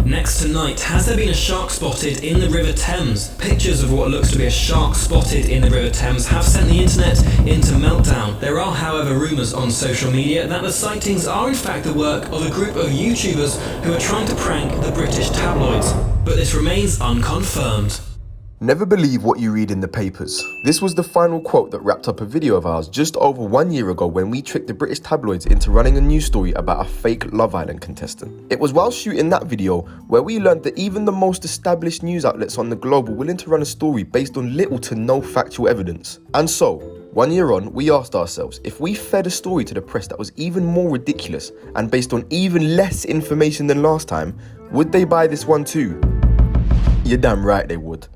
Next tonight, has there been a shark spotted in the River Thames? Pictures of what looks to be a shark spotted in the River Thames have sent the internet into meltdown. There are, however, rumours on social media that the sightings are in fact the work of a group of YouTubers who are trying to prank the British tabloids. But this remains unconfirmed. Never believe what you read in the papers. This was the final quote that wrapped up a video of ours just over 1 year ago when we tricked the British tabloids into running a news story about a fake Love Island contestant. It was while shooting that video where we learned that even the most established news outlets on the globe were willing to run a story based on little to no factual evidence. And so, 1 year on, we asked ourselves, if we fed a story to the press that was even more ridiculous and based on even less information than last time, would they buy this one too? You're damn right they would.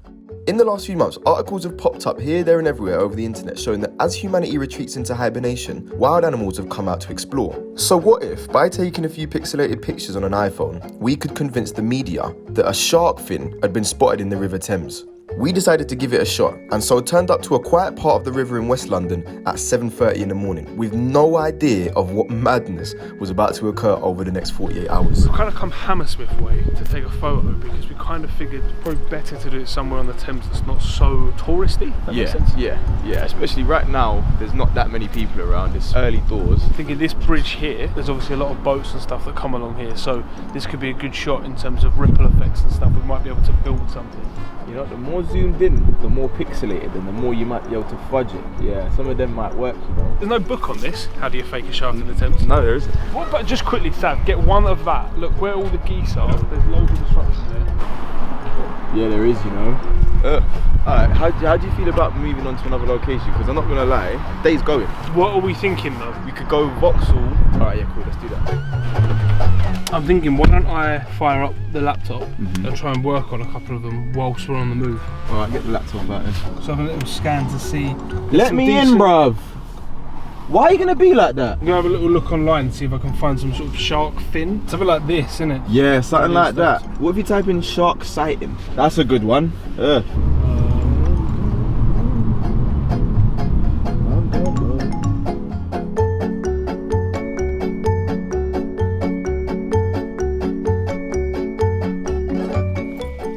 In the last few months, articles have popped up here, there and everywhere over the internet showing that as humanity retreats into hibernation, wild animals have come out to explore. So what if, by taking a few pixelated pictures on an iPhone, we could convince the media that a shark fin had been spotted in the River Thames? We decided to give it a shot, and so turned up to a quiet part of the river in West London at 7:30 in the morning, with no idea of what madness was about to occur over the next 48 hours. We've kind of come Hammersmith way to take a photo because we kind of figured it's probably better to do it somewhere on the Thames that's not so touristy. That makes sense? Yeah, especially right now, there's not that many people around, it's early doors. Thinking this bridge here, there's obviously a lot of boats and stuff that come along here, so this could be a good shot in terms of ripple effects and stuff. We might be able to build something. You know, the more zoomed in, the more pixelated, and the more you might be able to fudge it. Yeah, some of them might work, you know. There's no book on this. How do you fake a shark in the Thames? No, there isn't. What about just quickly, Sav, get one of that. Look where all the geese are. There's loads of destruction there. Yeah, there is, you know. Alright, how do you feel about moving on to another location? Because I'm not going to lie, day's going. What are we thinking though? We could go Vauxhall. Alright, yeah, cool, let's do that. I'm thinking, why don't I fire up the laptop and try and work on a couple of them whilst we're on the move. Alright, get the laptop out then. So have a little scan to see. Let me in, bruv. Why are you going to be like that? I'm going to have a little look online and see if I can find some sort of shark fin. Something like this, isn't it? Yeah, something like that. What if you type in shark sighting? That's a good one.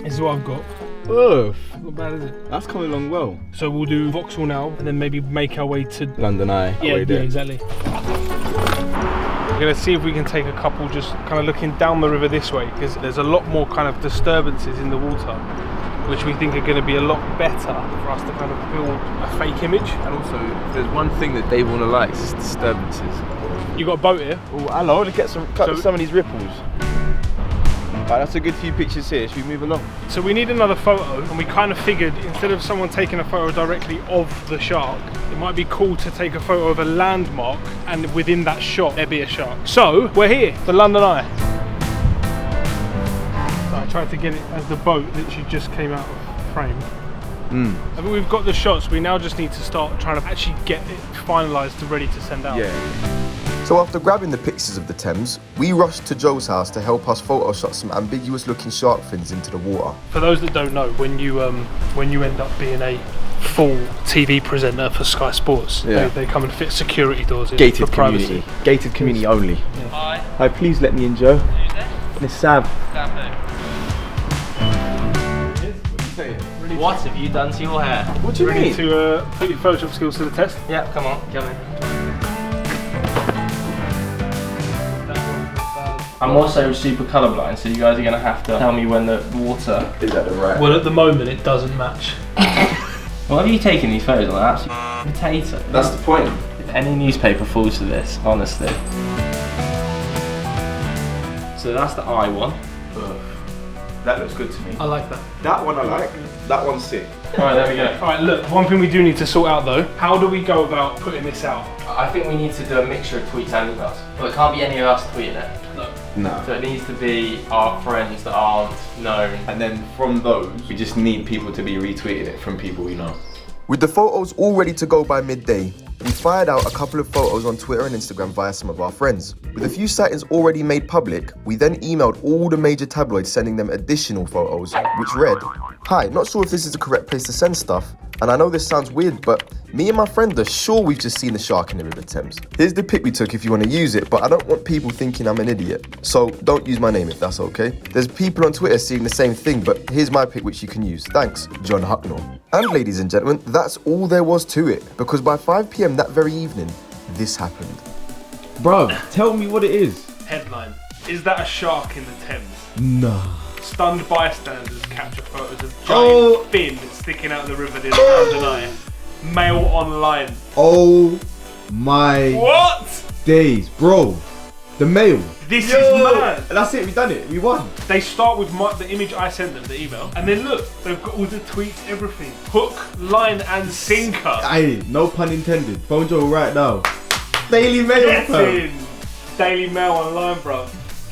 This is what I've got. Not bad, is it? That's coming along well. So we'll do Vauxhall now and then maybe make our way to London Eye. Yeah, exactly. We're going to see if we can take a couple just kind of looking down the river this way, because there's a lot more kind of disturbances in the water which we think are going to be a lot better for us to kind of build a fake image. And also, there's one thing that Dave wanna like, it's disturbances. You got a boat here? Oh, hello, look at some of these ripples. Right, that's a good few pictures here. Should we move along? So we need another photo, and we kind of figured instead of someone taking a photo directly of the shark, it might be cool to take a photo of a landmark and within that shot there be a shark. So we're here, the London Eye. So I tried to get it as the boat literally just came out of frame. I mean, we've got the shots, we now just need to start trying to actually get it finalised and ready to send out. Yeah. So after grabbing the pictures of the Thames, we rushed to Joe's house to help us Photoshop some ambiguous looking shark fins into the water. For those that don't know, when you end up being a full TV presenter for Sky Sports, they come and fit security doors in Gated for privacy. Community. Gated community only. Yeah. Hi. Hi, please let me in, Joe. Who's this? Miss Sav. Sam who? What have you done to your hair? What do you Ready mean? to put your Photoshop skills to the test? Yeah, come on, come in. I'm also super colourblind, so you guys are going to have to tell me when the water Is that the right? Well, at the moment it doesn't match. Why have you taken these photos on an absolute potato? That's the point. If any newspaper falls to this, honestly. So that's the eye one. That looks good to me. I like that. That one I like. That one's sick. Alright, there we go. Alright, look, one thing we do need to sort out though, how do we go about putting this out? I think we need to do a mixture of tweets and emails. Well, it can't be any of us tweeting it. No. So it needs to be our friends that aren't known. And then from those, we just need people to be retweeting it from people we know. With the photos all ready to go by midday, we fired out a couple of photos on Twitter and Instagram via some of our friends. With a few sightings already made public, we then emailed all the major tabloids sending them additional photos, which read, "Hi, not sure if this is the correct place to send stuff, And I know this sounds weird, but me and my friend are sure we've just seen the shark in the River Thames. Here's the pic we took if you want to use it, but I don't want people thinking I'm an idiot. So don't use my name if that's okay. There's people on Twitter seeing the same thing, but here's my pic which you can use. Thanks, John Hucknall. And ladies and gentlemen, that's all there was to it, because by 5 p.m. that very evening, this happened. Bro, tell me what it is. Headline: Is that a shark in the Thames? Nah. Stunned bystanders capture photos of giant fin sticking out of the river near the London Eye. Mail online. Oh my days, bro. The Mail. This is mad. And that's it, we done it, we won. They start with the image I sent them, the email, and then look, they've got all the tweets, everything. Hook, line, and sinker. Aye, no pun intended. Phone Joe right now. Daily Mail. Get in. Daily Mail online, bro.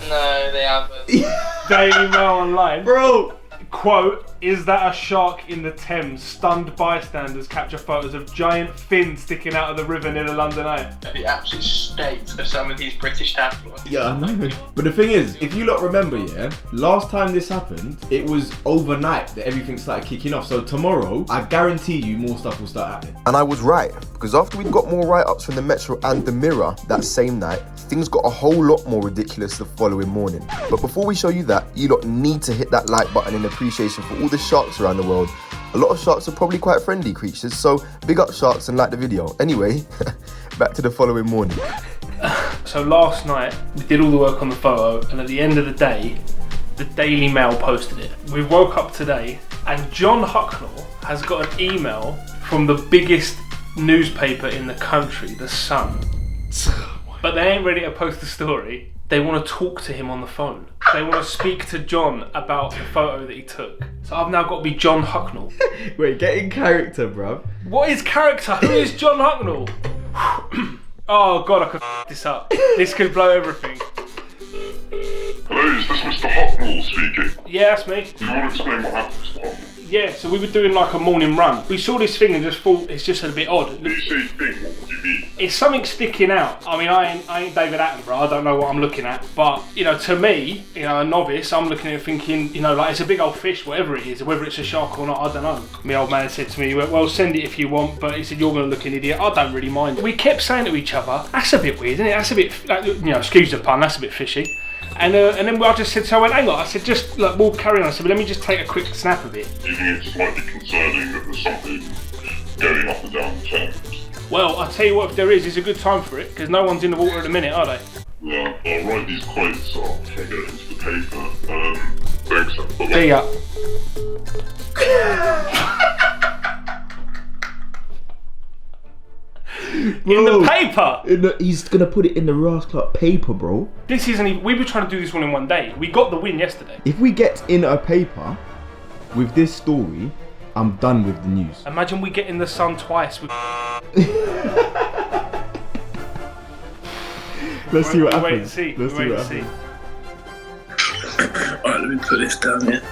No, they haven't. Daily Mail online. Bro. Quote: Is that a shark in the Thames? Stunned bystanders capture photos of giant fin sticking out of the river near the London Eye. The absolute state of some of these British tabloids. Yeah, I know. But the thing is, if you lot remember, yeah, last time this happened, it was overnight that everything started kicking off. So tomorrow, I guarantee you more stuff will start happening. And I was right, because after we got more write-ups from the Metro and the Mirror that same night, things got a whole lot more ridiculous the following morning. But before we show you that, you lot need to hit that like button in appreciation for all the sharks around the world. A lot of sharks are probably quite friendly creatures, so big up sharks and like the video. Anyway, back to the following morning. So last night, we did all the work on the photo, and at the end of the day, the Daily Mail posted it. We woke up today, and John Hucknall has got an email from the biggest newspaper in the country, The Sun. But they ain't ready to post the story. They want to talk to him on the phone. They want to speak to John about the photo that he took. So I've now got to be John Hucknall. Wait, get in character, bruv. What is character? Who is John Hucknall? Oh God, I could this up. This could blow everything. Hello, is this Mr. Hucknall speaking? Yeah, that's me. Do you want to explain what happened, Mr. Hucknall? Yeah, so we were doing like a morning run. We saw this thing and just thought it's just a bit odd. When you say thing, what do you mean? It's something sticking out. I mean, I ain't David Attenborough. I don't know what I'm looking at. But, you know, to me, you know, a novice, I'm looking at it thinking, you know, like it's a big old fish, whatever it is, whether it's a shark or not, I don't know. My old man said to me, well, send it if you want, but he said, you're going to look an idiot. I don't really mind. We kept saying to each other, that's a bit weird, isn't it? That's a bit, like, you know, excuse the pun, that's a bit fishy. And then I just said, so I went, hang on, I said, just, look, we'll carry on. I said, but let me just take a quick snap of it. Do you think it's slightly concerning that there's something going up and down the Thames? Well, I'll tell you what, if there is, it's a good time for it, because no one's in the water at the minute, are they? Yeah, I'll write these quotes up and get it into the paper. Thanks. Bye-bye. See ya. In the paper! He's gonna put it in the rascal paper, bro. This isn't even, we were trying to do this one in one day. We got the win yesterday. If we get in a paper with this story, I'm done with the news. Imagine we get in the Sun twice. With Let's see what happens. Wait and see. Let's see Wait what and see. Alright, let me put this down here.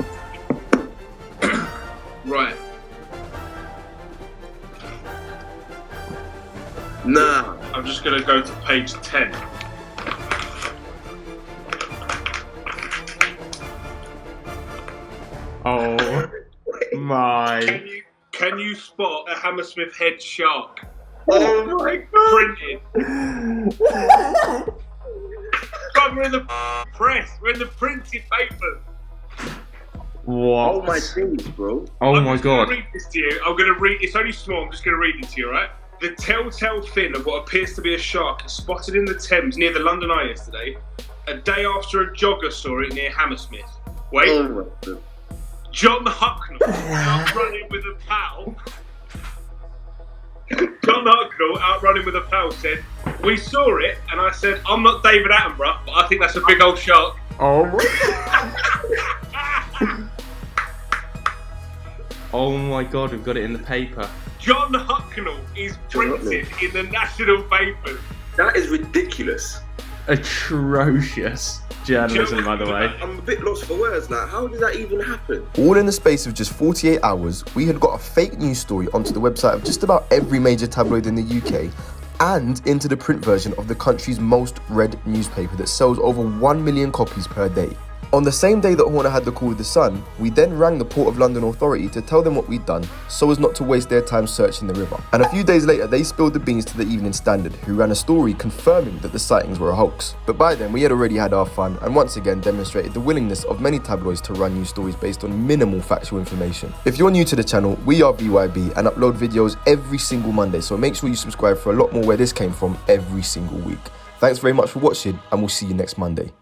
Right. Nah. I'm just going to go to page 10. Oh my. Can you spot a Hammersmith head shark? Oh my god. Printed. God, we're in the press. We're in the printed paper. What? Oh my days, bro. Oh I'm my just god. gonna read this to you. I'm going to read. It's only small. I'm just going to read it to you, right? The telltale fin of what appears to be a shark is spotted in the Thames near the London Eye yesterday, a day after a jogger saw it near Hammersmith. Wait. Oh my god. John Hucknall, out running with a pal. John Hucknall, out running with a pal, said, we saw it, and I said, I'm not David Attenborough, but I think that's a big old shark. Oh my. Oh my god, we've got it in the paper. John Hucknall is printed in the national papers. That is ridiculous. Atrocious journalism, by the way. I'm a bit lost for words now. How did that even happen? All in the space of just 48 hours, we had got a fake news story onto the website of just about every major tabloid in the UK and into the print version of the country's most read newspaper that sells over 1 million copies per day. On the same day that Horner had the call with the Sun, we then rang the Port of London Authority to tell them what we'd done so as not to waste their time searching the river. And a few days later, they spilled the beans to the Evening Standard, who ran a story confirming that the sightings were a hoax. But by then, we had already had our fun and once again demonstrated the willingness of many tabloids to run news stories based on minimal factual information. If you're new to the channel, we are VYB and upload videos every single Monday, so make sure you subscribe for a lot more where this came from every single week. Thanks very much for watching, and we'll see you next Monday.